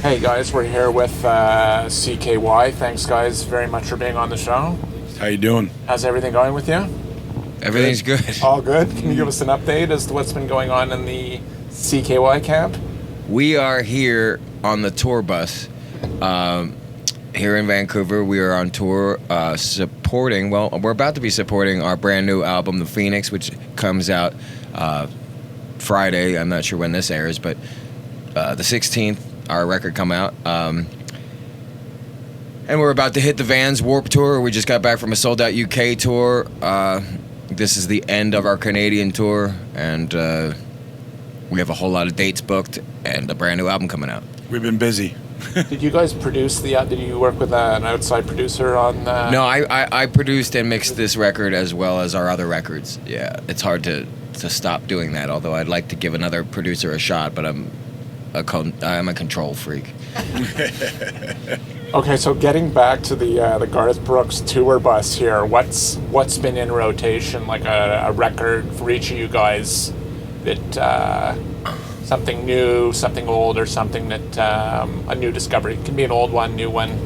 Hey guys, we're here with CKY. Thanks guys very much for being on the show. How you doing? How's everything going with you? Everything's good. All good? Can you give us an update as to what's been going on in the CKY camp? We are here on the tour bus here in Vancouver. We are on tour supporting, we're about to be supporting our brand new album, The Phoenix, which comes out Friday. I'm not sure when this airs, but the 16th, our record come out. And we're about to hit the Vans Warped Tour. We just got back from a sold-out UK tour. This is the end of our Canadian tour, and we have a whole lot of dates booked and a brand new album coming out. We've been busy. Did you guys produce did you work with an outside producer on No, I produced and mixed this record as well as our other records. Yeah, it's hard to stop doing that, although I'd like to give another producer a shot, but I'm a control freak. Okay, so getting back to the Garth Brooks tour bus here, what's been in rotation, like a record for each of you guys that something new, something old, or something that a new discovery? It can be an old one, new one.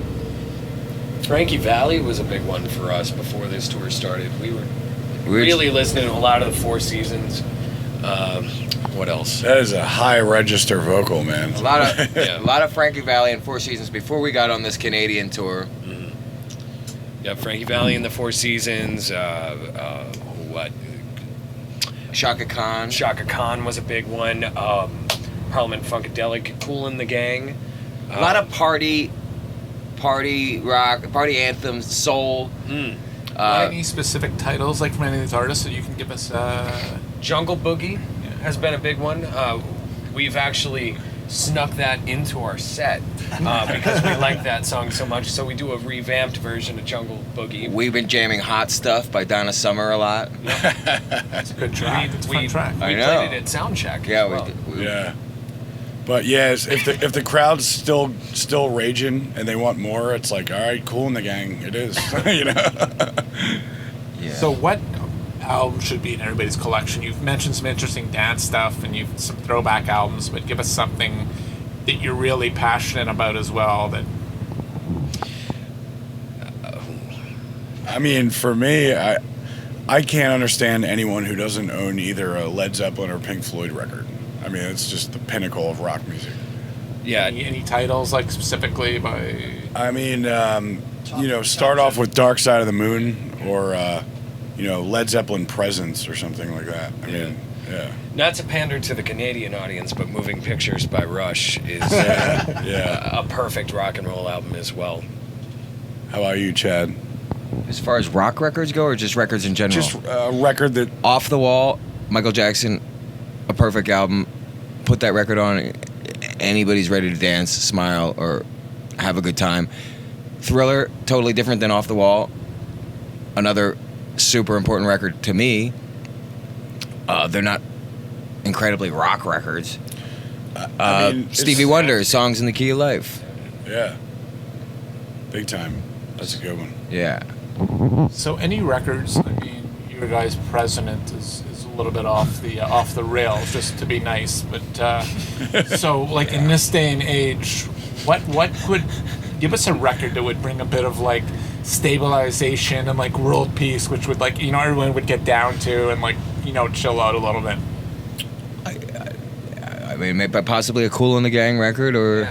Frankie Valli was a big one for us before this tour started. We were really listening to a lot of the Four Seasons. What else? That is a high register vocal, man. A lot of a lot of Frankie Valli and Four Seasons before we got on this Canadian tour. Mm-hmm. Yeah, Frankie Valli and the Four Seasons. What? Shaka Khan. Shaka Khan was a big one. Parliament Funkadelic, Kool and the Gang. A lot of party rock, party anthems, soul. Any specific titles, like from any of these artists that you can give us? Jungle Boogie has been a big one. We've actually snuck that into our set because we like that song so much. So we do a revamped version of Jungle Boogie. We've been jamming Hot Stuff by Donna Summer a lot. That's a good track. It's a fun track. We played it at Soundcheck. Yeah, Yeah. But yes, if the crowd's still raging and they want more, it's like, all right, Kool and the Gang, it is. You know. Yeah. So what album should be in everybody's collection? You've mentioned some interesting dance stuff and you've some throwback albums, but give us something that you're really passionate about as well. That I mean, for me, I can't understand anyone who doesn't own either a Led Zeppelin or Pink Floyd record. I mean, it's just the pinnacle of rock music. Yeah. Any titles, like specifically by? I mean, start off with Dark Side of the Moon or, Led Zeppelin Presence or something like that. I mean, yeah. Not to pander to the Canadian audience, but Moving Pictures by Rush is a perfect rock and roll album as well. How about you, Chad? As far as rock records go, or just records in general? Just a record that... Off the Wall, Michael Jackson, a perfect album. Put that record on, anybody's ready to dance, smile, or have a good time. Thriller, totally different than Off the Wall. Another super important record to me. They're not incredibly rock records. I mean, Stevie Wonder, Songs in the Key of Life. Yeah. Big time. That's a good one. Yeah. So any records? I mean, your guys' president is a little bit off the rails, just to be nice. But so like in this day and age, what could give us a record that would bring a bit of like stabilization and like world peace, which would like everyone would get down to and like chill out a little bit. I mean, possibly a Kool and the Gang record, or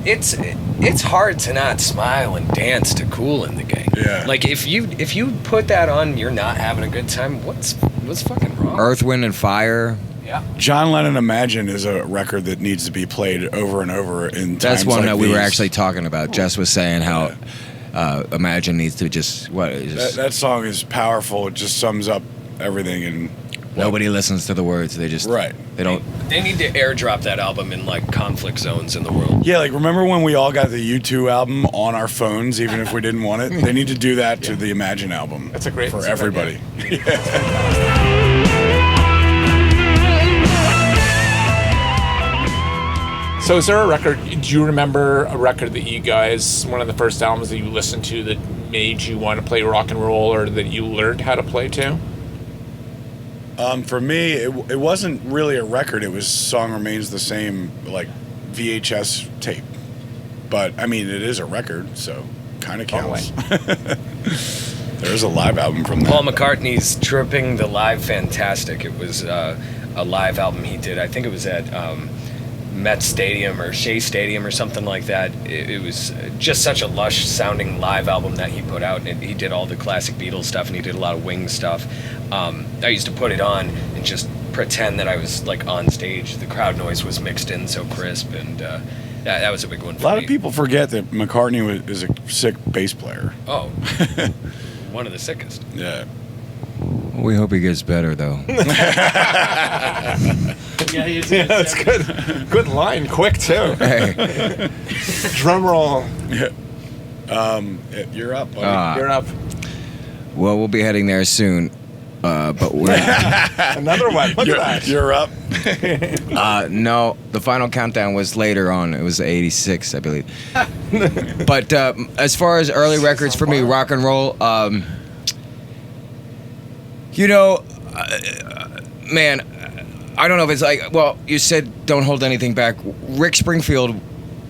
it's hard to not smile and dance to Kool and the Gang. Yeah. Like if you put that on, you're not having a good time. What's fucking wrong? Earth, Wind and Fire. Yeah. John Lennon Imagine is a record that needs to be played over and over in times That's one like that we were these. actually talking about. Jess was saying how Imagine needs to just that song is powerful. It just sums up everything, and nobody listens to the words. They just They don't. They need to airdrop that album in like conflict zones in the world. Yeah, like remember when we all got the U2 album on our phones, even if we didn't want it? They need to do that to the Imagine album. That's a great for everybody. So is there a record, do you remember a record that you guys, one of the first albums that you listened to that made you want to play rock and roll, or that you learned how to play to? For me, it wasn't really a record. It was Song Remains the Same, like VHS tape. But I mean, it is a record, so kind of counts. There's a live album from that. Paul McCartney's Tripping the Live Fantastic. It was a live album he did. I think it was at Met Stadium or Shea Stadium or something like that. It was just such a lush sounding live album that he put out. And he did all the classic Beatles stuff, and he did a lot of Wings stuff. I used to put it on and just pretend that I was like on stage. The crowd noise was mixed in so crisp, and that was a big one for me. A lot of people forget that McCartney is a sick bass player. Oh, one of the sickest. Yeah. We hope he gets better, though. Yeah, that's good. Good line, quick too. Hey. Drum roll. You're up, buddy. You're up. Well, we'll be heading there soon. But we're Another one. Look at that. You're up. no, the final countdown was later on. It was 86, I believe. But as far as early records for me, rock and roll, man, I don't know if it's like, well, you said don't hold anything back. Rick Springfield,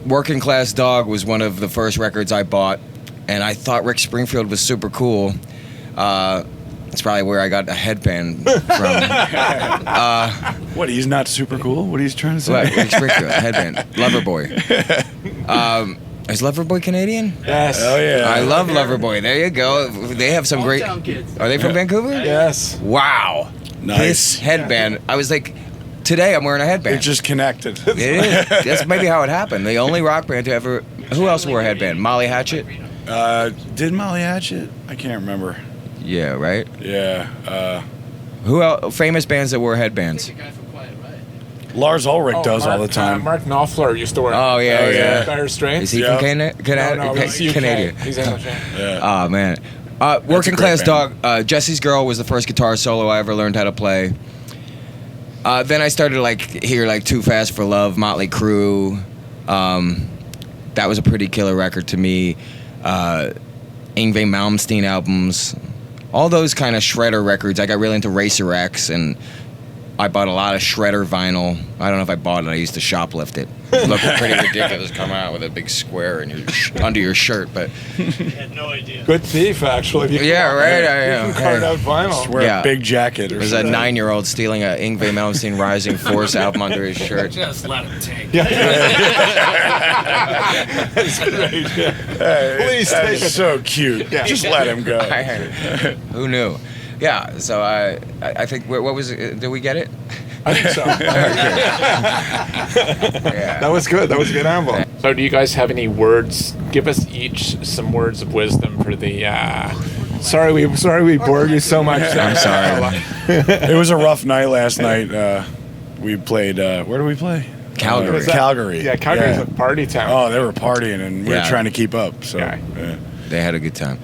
Working Class Dog, was one of the first records I bought, and I thought Rick Springfield was super cool. It's probably where I got a headband from. What, he's not super cool? What are you trying to say? What, Rick Springfield, headband. Loverboy. Is Loverboy Canadian? Yes. Oh, yeah. I love Loverboy. There you go. They have some great... kids. Are they from Vancouver? Yes. Wow. Nice. This headband, I was like, today I'm wearing a headband. They're just connected. It is. That's maybe how it happened. The only rock band to ever... Who else wore a headband? Molly Hatchet? Did Molly Hatchet? I can't remember. Yeah, right? Yeah. Who else? Famous bands that wore headbands? Lars Ulrich does all the time. Mark Knopfler used to wear. Oh, yeah. Dire Straits. Is he Yeah. from No, he's UK. Canadian? He's English. Yeah. Oh, man. Working great Class band. Dog, Jesse's Girl was the first guitar solo I ever learned how to play. Then I started to hear Too Fast for Love, Motley Crue. That was a pretty killer record to me. Yngwie Malmsteen albums. All those kind of shredder records. I got really into Racer X, and I bought a lot of shredder vinyl. I don't know if I bought it. I used to shoplift it. It looked pretty ridiculous coming out with a big square in under your shirt, but had no idea. Good thief, actually. yeah, right. You can card out vinyl. Wear Yeah. a big jacket or There's a something. 9-year-old stealing a Yngwie Malmsteen Rising Force album under his shirt. Just let him take. That's great. Yeah. Please That take is it. so cute. Yeah. Just let him go. Who knew? Yeah, so I think, what was it? Did we get it? I think so. Yeah. That was good. That was a good album. So, do you guys have any words? Give us each some words of wisdom for the. Sorry we bored you so much. I'm sorry. It was a rough night last night. We played, where do we play? Calgary. Was that- Calgary. Yeah, Calgary's a party town. Oh, they were partying, and we were Yeah. trying to keep up. So, Yeah. They had a good time.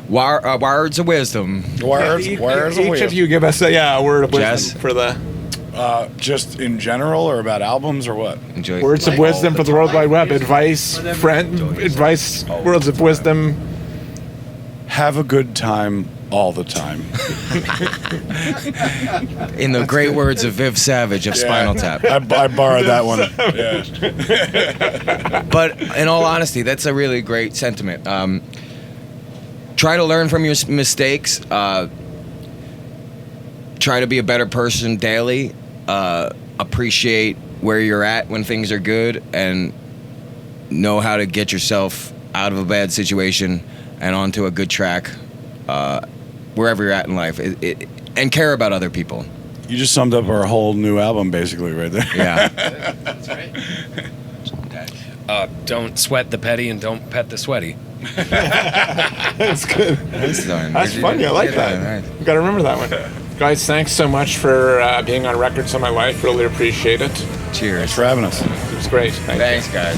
Words of wisdom. Words Each of of you give us a word of wisdom Jess? for the just in general, or about albums, or what? Enjoy. words of wisdom for the World Wide Web. Advice, words of wisdom. Have a good time all the time. In the great words of Viv Savage of Spinal Tap. I borrowed that one. Yeah. But in all honesty, that's a really great sentiment. Try to learn from your mistakes. Try to be a better person daily. Appreciate where you're at when things are good, and know how to get yourself out of a bad situation and onto a good track wherever you're at in life. And care about other people. You just summed up our whole new album, basically, right there. Yeah. That's right. Don't sweat the petty and don't pet the sweaty. That's good. That's funny. I like that. Right. You got to remember that one. Guys, thanks so much for being on Records of My Life. Really appreciate it. Cheers. Thanks for having us. It was great. Thank you. Thanks, guys.